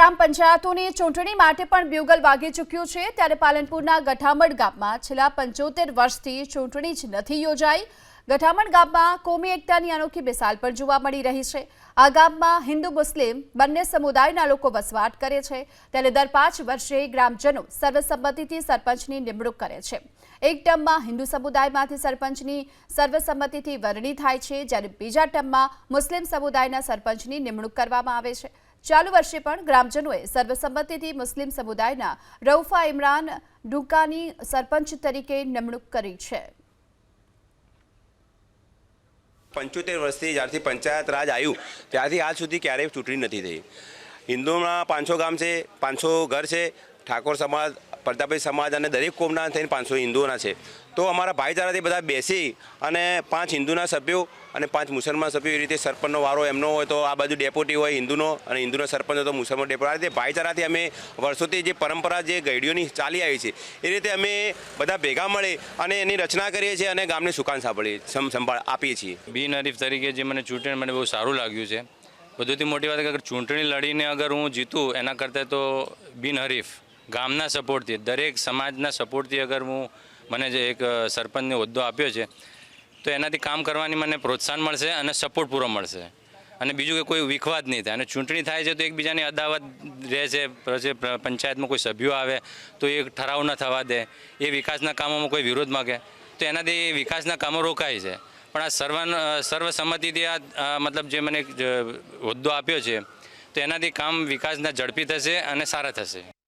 ગ્રામ પંચાયતોની ચૂંટણી માટે પણ બ્યુગલ વાગી ચૂક્યું છે। ત્યારે પાલનપુરના ગઠામણ ગામમાં છેલ્લા 75 વર્ષથી ચૂંટણી જ નથી યોજાઈ। ગઠામણ ગામમાં કોમી એકતાની અનોખી મિસાલ પણ જોવા મળી રહી છે। આ ગામમાં હિન્દુ મુસ્લિમ બંને સમુદાયના લોકો વસવાટ કરે છે। ત્યારે દર 5 વર્ષે ગ્રામજનો સર્વસંમતિથી સરપંચની નિમણૂક કરે છે। એક ટર્મમાં હિન્દુ સમુદાયમાંથી સરપંચની સર્વસંમતિથી વરણી થાય છે, જ્યારે બીજા ટર્મમાં મુસ્લિમ સમુદાયના સરપંચની નિમણૂક કરવામાં આવે છે। ચાલુ વર્ષે પણ ગ્રામજનોએ સર્વસંમતિથી મુસ્લિમ સમુદાયના રઉફા ઇમરાન ડુકાની સરપંચ તરીકે નિમણૂક કરી છે। 75 વર્ષથી જ્યારથી પંચાયત રાજ આવ્યું ત્યારથી આજ સુધી ક્યારેય ચૂંટણી નથી થઈ। હિન્દુમાં 500 ગામ છે, 500 ઘર છે, ઠાકોર સમાજ, પ્રજાપતિ સમાજ અને દરેક કોમના થઈને 500 હિન્દુઓના છે। તો અમારા ભાઈચારાથી બધા બેસી અને 5 હિન્દુના સભ્યો અને 5 મુસલમાન સભ્યો એ રીતે સરપંચનો વારો એમનો હોય તો આ બાજુ ડેપોટી હોય હિન્દુનો અને હિન્દુનો સરપંચ હોય તો મુસલમાન ડેપોટી। આ રીતે ભાઈચારાથી અમે વર્ષોથી જે પરંપરા જે ગઈડીઓની ચાલી આવી છે એ રીતે અમે બધા ભેગા મળી અને એની રચના કરીએ છીએ અને ગામને સુકાન સંભાળ આપીએ છીએ। બિનહરીફ તરીકે જે મને ચૂંટણી મને બહુ સારું લાગ્યું છે। બધુંથી મોટી વાત અગર ચૂંટણી લડીને અગર હું જીતું એના કરતાં તો બિનહરીફ ગામના સપોર્ટથી દરેક સમાજના સપોર્ટથી અગર મને જે એક સરપંચનો હોદ્દો આપ્યો છે તો એનાથી કામ કરવાની મને પ્રોત્સાહન મળશે અને સપોર્ટ પૂરો મળશે અને બીજું કે કોઈ વિખવાદ નહીં થાય। અને ચૂંટણી થાય છે તો એકબીજાની અદાવત રહે છે। પછી પંચાયતમાં કોઈ સભ્યો આવે તો એ ઠરાવ ન થવા દે, એ વિકાસના કામોમાં કોઈ વિરોધ માગે તો એનાથી વિકાસના કામો રોકાય છે। પણ આ સર્વસંમતિથી આ મતલબ જે મને હોદ્દો આપ્યો છે તો એનાથી કામ વિકાસના ઝડપી થશે અને સારા થશે।